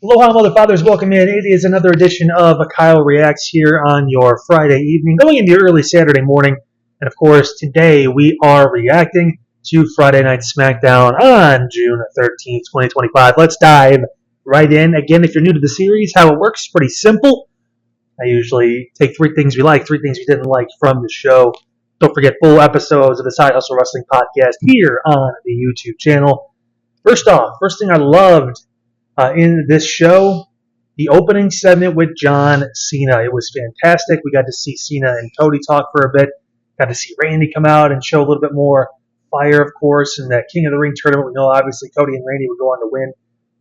Aloha, Mother Fathers. Welcome in. It is another edition of Kyle Reacts here on your Friday evening, going into your early Saturday morning. And of course, today we are reacting to Friday Night Smackdown on June 13th, 2025. Let's dive right in. Again, if you're new to the series, how it works is pretty simple. I usually take three things we like, three things we didn't like from the show. Don't forget full episodes of the Side Hustle Wrestling Podcast here on the YouTube channel. First thing I loved in this show, the opening segment with John Cena. It was fantastic. We got to see Cena and Cody talk for a bit. Got to see Randy come out and show a little bit more fire, of course, in that King of the Ring tournament. We know, obviously, Cody and Randy would go on to win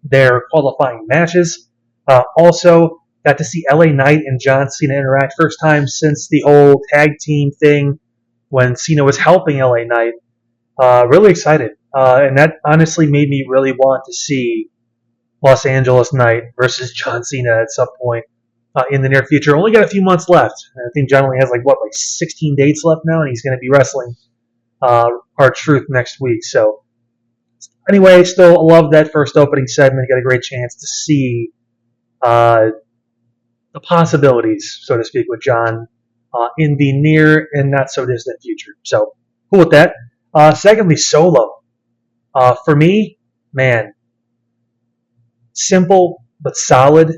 their qualifying matches. Also, got to see LA Knight and John Cena interact. First time since the whole tag team thing when Cena was helping LA Knight. Really excited. And that honestly made me really want to see Los Angeles Knight versus John Cena at some point in the near future. Only got a few months left. I think John only has like 16 dates left now, and he's going to be wrestling R-Truth next week. So anyway, still love that first opening segment. Got a great chance to see the possibilities, so to speak, with John in the near and not so distant future. So cool with that. Secondly, Solo. For me, man, simple but solid.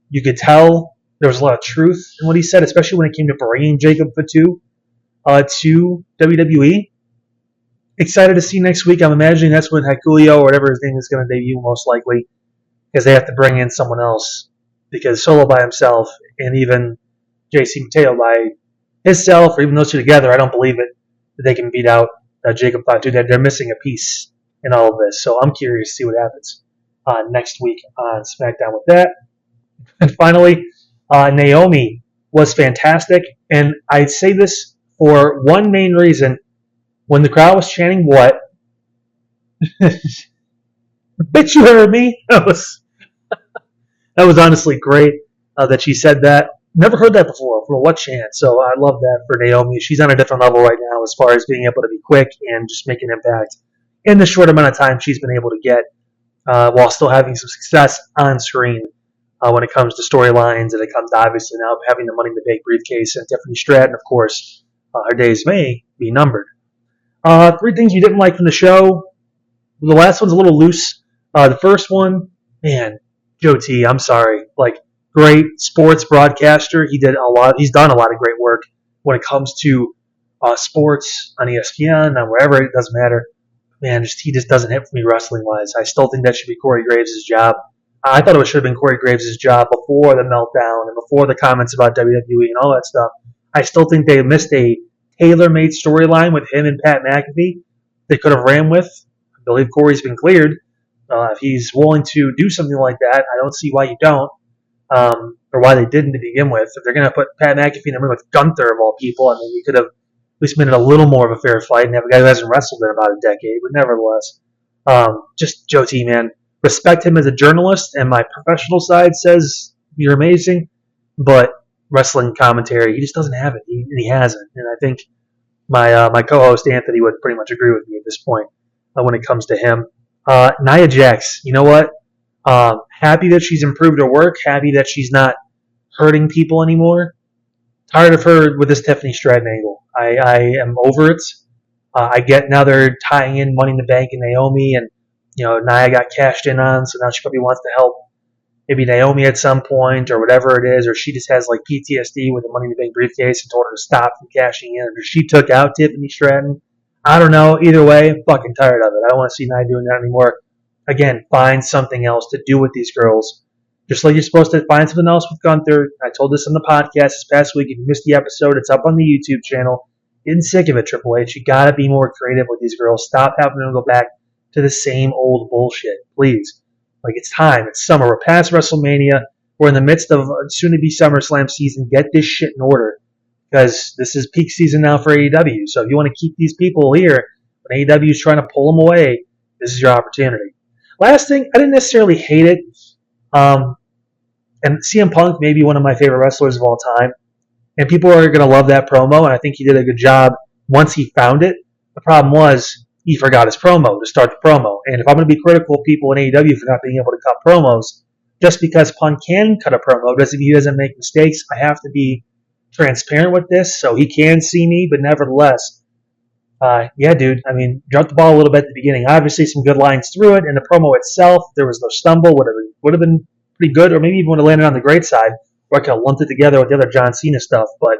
You could tell there was a lot of truth in what he said, especially when it came to bringing Jacob Fatu to WWE. Excited to see next week. I'm imagining that's when Hakulio or whatever his name is going to debut, most likely, because they have to bring in someone else. Because Solo by himself and even JC Mateo by himself, or even those two together, I don't believe it that they can beat out Jacob Fatu. They're missing a piece in all of this. So I'm curious to see what happens next week on SmackDown with that. And finally, Naomi was fantastic. And I'd say this for one main reason. When the crowd was chanting, "What?" Bitch, you heard me. That was honestly great that she said that. Never heard that before from a what chant. So I love that for Naomi. She's on a different level right now as far as being able to be quick and just make an impact in the short amount of time she's been able to get. While still having some success on screen when it comes to storylines, and it comes to obviously now having the Money in the Bank briefcase and Tiffany Stratton, of course, her days may be numbered. Three things you didn't like from the show. The last one's a little loose. The first one, man, Joe T, I'm sorry. Great sports broadcaster. He's done a lot of great work when it comes to sports on ESPN, on wherever, it doesn't matter. Man, he just doesn't hit for me wrestling-wise. I still think that should be Corey Graves' job. I thought it should have been Corey Graves' job before the meltdown and before the comments about WWE and all that stuff. I still think they missed a tailor-made storyline with him and Pat McAfee they could have ran with. I believe Corey's been cleared. If he's willing to do something like that, I don't see why you don't, or why they didn't to begin with. If they're going to put Pat McAfee in the ring with Gunther, of all people, I mean, you could have at least made it a little more of a fair fight and have a guy who hasn't wrestled in about a decade. But nevertheless, just Joe T, man. Respect him as a journalist, and my professional side says you're amazing, but wrestling commentary, he just doesn't have it. He hasn't. And I think my co-host Anthony would pretty much agree with me at this point when it comes to him. Nia Jax, you know what? Happy that she's improved her work. Happy that she's not hurting people anymore. Tired of her with this Tiffany Stratton angle. I am over it. I get now they're tying in Money in the Bank and Naomi, and Nia got cashed in on, so now she probably wants to help maybe Naomi at some point or whatever it is, or she just has PTSD with the Money in the Bank briefcase and told her to stop from cashing in, or she took out Tiffany Stratton. I don't know. Either way, I'm fucking tired of it. I don't want to see Nia doing that anymore. Again, find something else to do with these girls. Just like you're supposed to find something else with Gunther. I told this on the podcast this past week. If you missed the episode, it's up on the YouTube channel. Getting sick of it, Triple H. You gotta be more creative with these girls. Stop having them go back to the same old bullshit, please. It's time. It's summer. We're past WrestleMania. We're in the midst of soon-to-be SummerSlam season. Get this shit in order, because this is peak season now for AEW. So if you want to keep these people here, when AEW is trying to pull them away, this is your opportunity. Last thing, I didn't necessarily hate it. And CM Punk may be one of my favorite wrestlers of all time. And people are going to love that promo, and I think he did a good job once he found it. The problem was he forgot his promo to start the promo. And if I'm going to be critical of people in AEW for not being able to cut promos, just because Punk can cut a promo doesn't mean he doesn't make mistakes. I have to be transparent with this, so he can see me, but nevertheless, yeah, dude. I mean, dropped the ball a little bit at the beginning. Obviously, some good lines through it, and the promo itself, there was no stumble. Would have been pretty good, or maybe even would have landed on the great side, or I could have lumped it together with the other John Cena stuff, but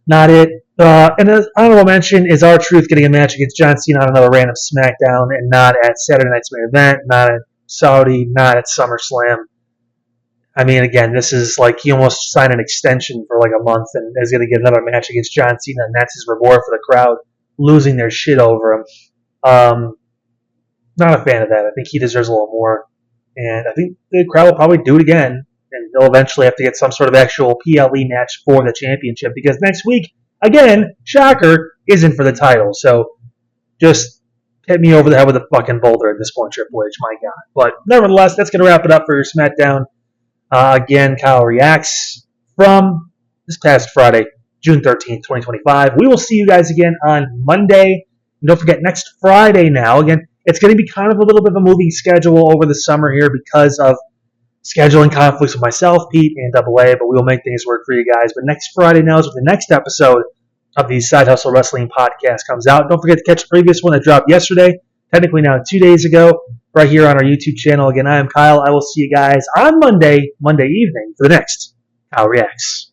not it. And an honorable mention is R-Truth getting a match against John Cena on another random SmackDown, and not at Saturday Night's Main Event, not at Saudi, not at SummerSlam. I mean, again, this is like he almost signed an extension for like a month and is going to get another match against John Cena, and that's his reward for the crowd losing their shit over him. Not a fan of that. I think he deserves a little more, and I think the crowd will probably do it again, and they'll eventually have to get some sort of actual PLE match for the championship because next week, again, shocker, isn't for the title. So just hit me over the head with a fucking boulder at this point, Triple H, my God. But nevertheless, that's going to wrap it up for your SmackDown. Again, Kyle Reacts from this past Friday, June 13th, 2025. We will see you guys again on Monday. And don't forget, next Friday now, again, it's going to be kind of a little bit of a moving schedule over the summer here because of scheduling conflicts with myself, Pete, and Double A, but we will make things work for you guys. But next Friday now is when the next episode of the Side Hustle Wrestling podcast comes out. Don't forget to catch the previous one that dropped yesterday, technically now 2 days ago, right here on our YouTube channel. Again, I am Kyle. I will see you guys on Monday evening for the next Kyle Reacts.